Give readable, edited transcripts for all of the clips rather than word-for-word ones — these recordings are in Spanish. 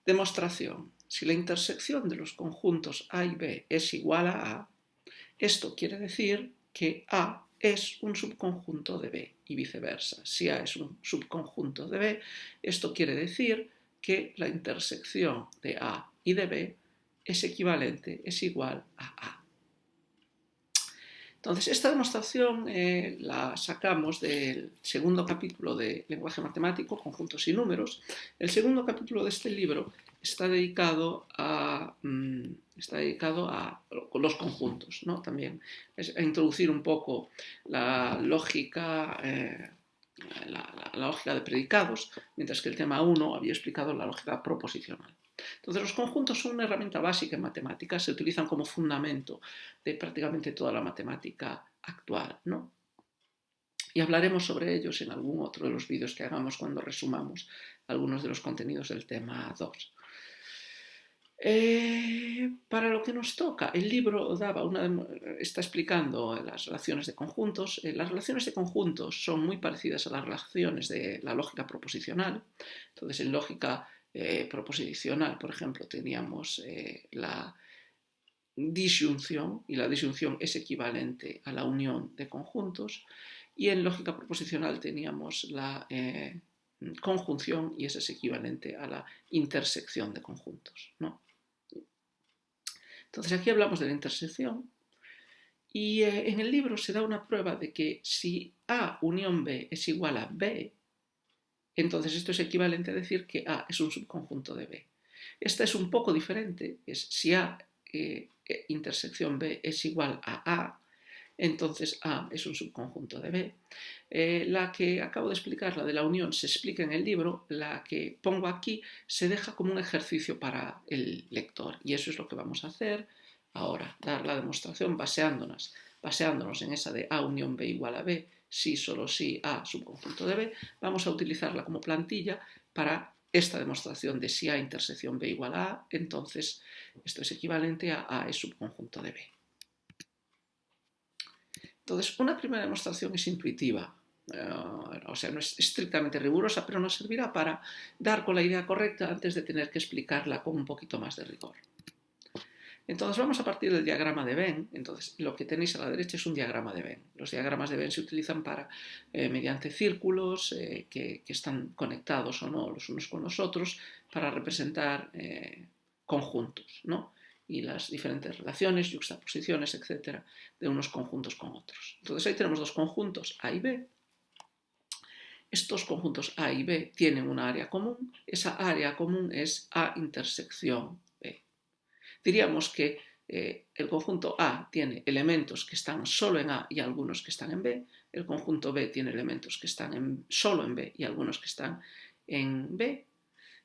Demostración. Si la intersección de los conjuntos A y B es igual a A, esto quiere decir que A es un subconjunto de B y viceversa. Si A es un subconjunto de B, esto quiere decir que la intersección de A y de B es equivalente, es igual a A. Entonces, esta demostración la sacamos del segundo capítulo de Lenguaje Matemático, Conjuntos y Números. El segundo capítulo de este libro está dedicado a los conjuntos, ¿no? También a introducir un poco la lógica, la lógica de predicados, mientras que el tema 1 había explicado la lógica proposicional. Entonces, los conjuntos son una herramienta básica en matemáticas, se utilizan como fundamento de prácticamente toda la matemática actual, ¿no? Y hablaremos sobre ellos en algún otro de los vídeos que hagamos cuando resumamos algunos de los contenidos del tema 2. Para lo que nos toca, el libro está explicando las relaciones de conjuntos. Las relaciones de conjuntos son muy parecidas a las relaciones de la lógica proposicional. Entonces, en lógica proposicional, por ejemplo, teníamos la disyunción, y la disyunción es equivalente a la unión de conjuntos, y en lógica proposicional teníamos la conjunción, y esa es equivalente a la intersección de conjuntos, ¿no? Entonces aquí hablamos de la intersección, y en el libro se da una prueba de que si A unión B es igual a B, entonces esto es equivalente a decir que A es un subconjunto de B. Esta es un poco diferente, es si A intersección B es igual a A, entonces A es un subconjunto de B. La que acabo de explicar, la de la unión, se explica en el libro. La que pongo aquí se deja como un ejercicio para el lector, y eso es lo que vamos a hacer ahora, dar la demostración baseándonos en esa de A unión B igual a B, si solo si A subconjunto de B. Vamos a utilizarla como plantilla para esta demostración de si A intersección B igual a A, entonces esto es equivalente a A es subconjunto de B. Entonces, una primera demostración es intuitiva, o sea, no es estrictamente rigurosa, pero nos servirá para dar con la idea correcta antes de tener que explicarla con un poquito más de rigor. Entonces vamos a partir del diagrama de Venn. Entonces lo que tenéis a la derecha es un diagrama de Venn. Los diagramas de Venn se utilizan para, mediante círculos que están conectados o no los unos con los otros, para representar conjuntos, ¿no? Y las diferentes relaciones, yuxtaposiciones, etcétera, de unos conjuntos con otros. Entonces ahí tenemos dos conjuntos, A y B. Estos conjuntos A y B tienen una área común. Esa área común es A intersección B. Diríamos que el conjunto A tiene elementos que están solo en A y algunos que están en B. El conjunto B tiene elementos que están solo en B y algunos que están en B.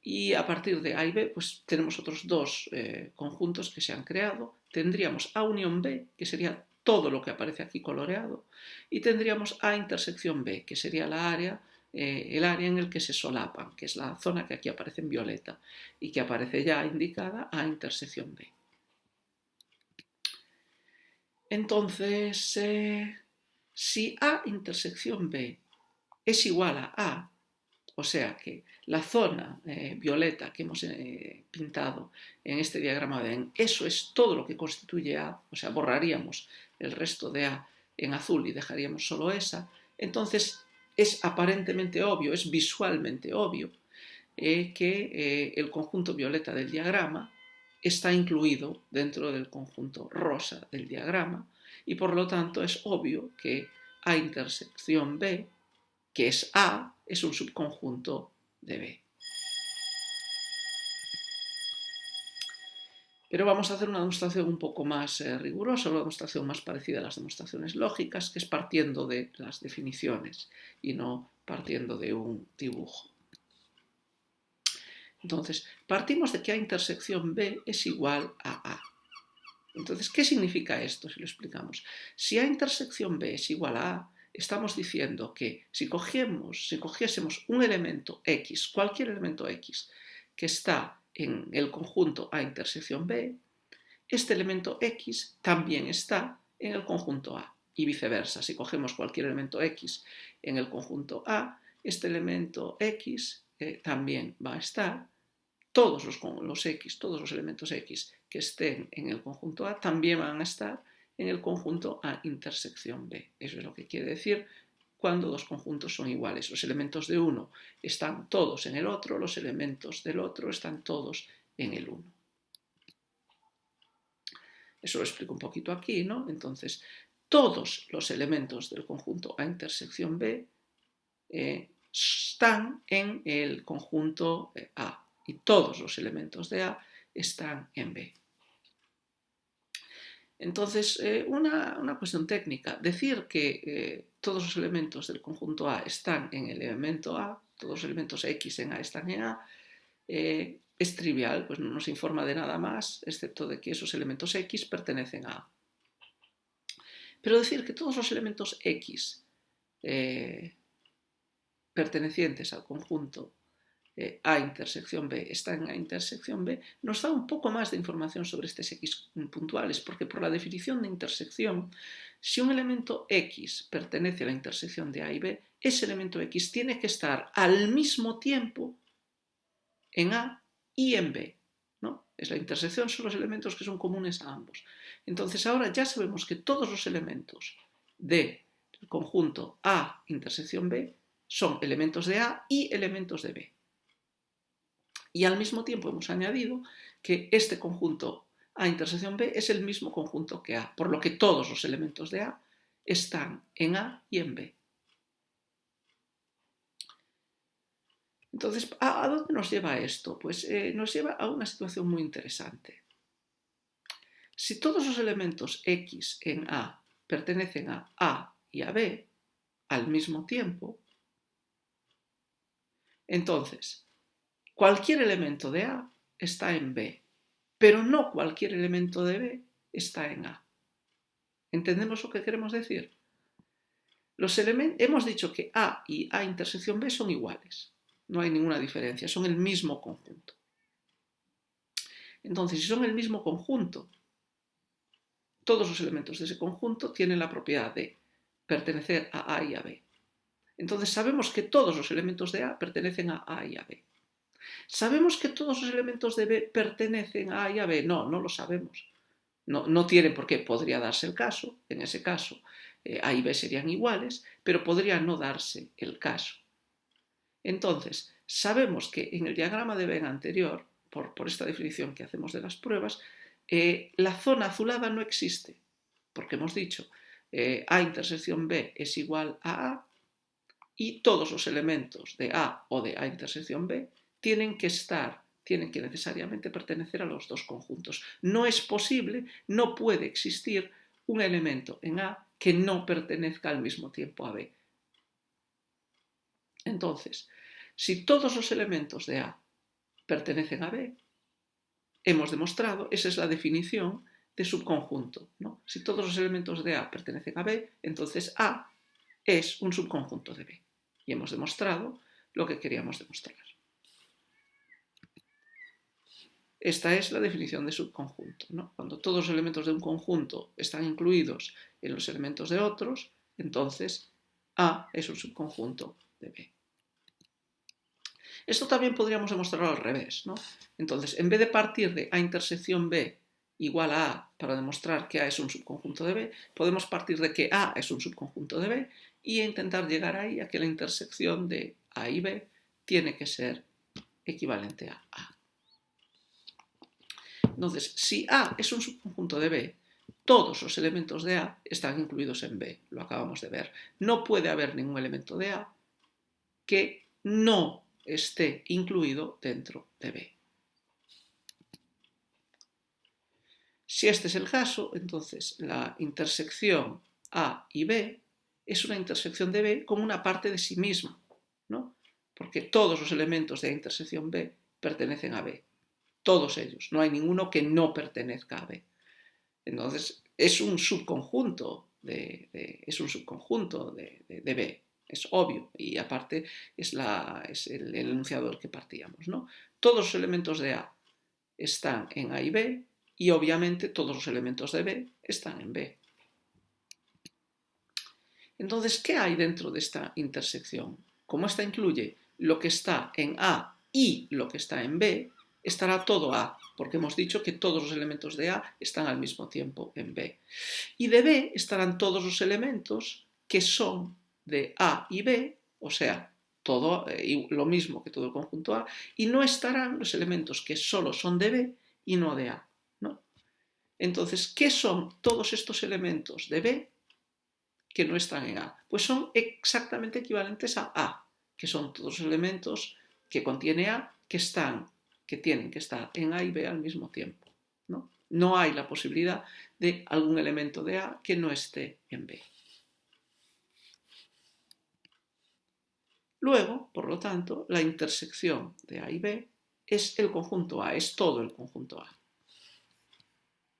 Y a partir de A y B, pues tenemos otros dos conjuntos que se han creado. Tendríamos A unión B, que sería todo lo que aparece aquí coloreado, y tendríamos A intersección B, que sería el área en el que se solapan, que es la zona que aquí aparece en violeta y que aparece ya indicada A intersección B. Entonces, si A intersección B es igual a A, o sea que la zona violeta que hemos pintado en este diagrama de Venn, eso es todo lo que constituye A, o sea, borraríamos el resto de A en azul y dejaríamos solo esa. Entonces es aparentemente obvio, es visualmente obvio que el conjunto violeta del diagrama está incluido dentro del conjunto rosa del diagrama, y por lo tanto es obvio que A intersección B, que es A, es un subconjunto de B. Pero vamos a hacer una demostración un poco más rigurosa, una demostración más parecida a las demostraciones lógicas, que es partiendo de las definiciones y no partiendo de un dibujo. Entonces, partimos de que A intersección B es igual a A. Entonces, ¿qué significa esto si lo explicamos? Si A intersección B es igual a A, estamos diciendo que si cogiésemos un elemento X, cualquier elemento X, que está en el conjunto A intersección B, este elemento X también está en el conjunto A, y viceversa. Si cogemos cualquier elemento X en el conjunto A, este elemento X también va a estar todos los X, todos los elementos X que estén en el conjunto A también van a estar en el conjunto A intersección B. Eso es lo que quiere decir cuando dos conjuntos son iguales. Los elementos de uno están todos en el otro, los elementos del otro están todos en el uno. Eso lo explico un poquito aquí, ¿no? Entonces, todos los elementos del conjunto A intersección B están en el conjunto A y todos los elementos de A están en B. Entonces, una cuestión técnica, decir que todos los elementos del conjunto A están en el elemento A, todos los elementos X en A están en A, es trivial, pues no nos informa de nada más, excepto de que esos elementos X pertenecen a A. Pero decir que todos los elementos X pertenecientes al conjunto A intersección B están en A intersección B, nos da un poco más de información sobre estos X puntuales, porque por la definición de intersección, si un elemento X pertenece a la intersección de A y B, ese elemento X tiene que estar al mismo tiempo en A y en B, ¿no? Es la intersección, son los elementos que son comunes a ambos. Entonces ahora ya sabemos que todos los elementos del conjunto A intersección B son elementos de A y elementos de B. Y al mismo tiempo hemos añadido que este conjunto A intersección B es el mismo conjunto que A, por lo que todos los elementos de A están en A y en B. Entonces, ¿a dónde nos lleva esto? Pues nos lleva a una situación muy interesante. Si todos los elementos X en A pertenecen a A y a B al mismo tiempo, entonces cualquier elemento de A está en B, pero no cualquier elemento de B está en A. ¿Entendemos lo que queremos decir? Hemos dicho que A y A intersección B son iguales. No hay ninguna diferencia, son el mismo conjunto. Entonces, si son el mismo conjunto, todos los elementos de ese conjunto tienen la propiedad de pertenecer a A y a B. Entonces sabemos que todos los elementos de A pertenecen a A y a B. ¿Sabemos que todos los elementos de B pertenecen a A y a B? No, no lo sabemos. No tiene por qué. Podría darse el caso, en ese caso A y B serían iguales, pero podría no darse el caso. Entonces, sabemos que en el diagrama de Venn anterior, por esta definición que hacemos de las pruebas, la zona azulada no existe, porque hemos dicho A intersección B es igual a A y todos los elementos de A o de A intersección B tienen que necesariamente pertenecer a los dos conjuntos. No es posible, no puede existir un elemento en A que no pertenezca al mismo tiempo a B. Entonces, si todos los elementos de A pertenecen a B, hemos demostrado, esa es la definición de subconjunto, ¿no? Si todos los elementos de A pertenecen a B, entonces A es un subconjunto de B. Y hemos demostrado lo que queríamos demostrar. Esta es la definición de subconjunto, ¿no? Cuando todos los elementos de un conjunto están incluidos en los elementos de otros, entonces A es un subconjunto de B. Esto también podríamos demostrarlo al revés, ¿no? Entonces, en vez de partir de A intersección B igual a A para demostrar que A es un subconjunto de B, podemos partir de que A es un subconjunto de B e intentar llegar ahí a que la intersección de A y B tiene que ser equivalente a A. Entonces, si A es un subconjunto de B, todos los elementos de A están incluidos en B, lo acabamos de ver. No puede haber ningún elemento de A que no esté incluido dentro de B. Si este es el caso, entonces la intersección A y B es una intersección de B como una parte de sí misma, ¿no? Porque todos los elementos de la intersección B pertenecen a B. Todos ellos. No hay ninguno que no pertenezca a B. Entonces, es un subconjunto de B. Es obvio. Y aparte es el enunciado del que partíamos, ¿no? Todos los elementos de A están en A y B y obviamente todos los elementos de B están en B. Entonces, ¿qué hay dentro de esta intersección? Como esta incluye lo que está en A y lo que está en B, estará todo A, porque hemos dicho que todos los elementos de A están al mismo tiempo en B. Y de B estarán todos los elementos que son de A y B, o sea, todo lo mismo que todo el conjunto A, y no estarán los elementos que solo son de B y no de A, ¿no? Entonces, ¿qué son todos estos elementos de B que no están en A? Pues son exactamente equivalentes a A, que son todos los elementos que contiene A que tienen que estar en A y B al mismo tiempo, ¿no? No hay la posibilidad de algún elemento de A que no esté en B. Luego, por lo tanto, la intersección de A y B es el conjunto A, es todo el conjunto A.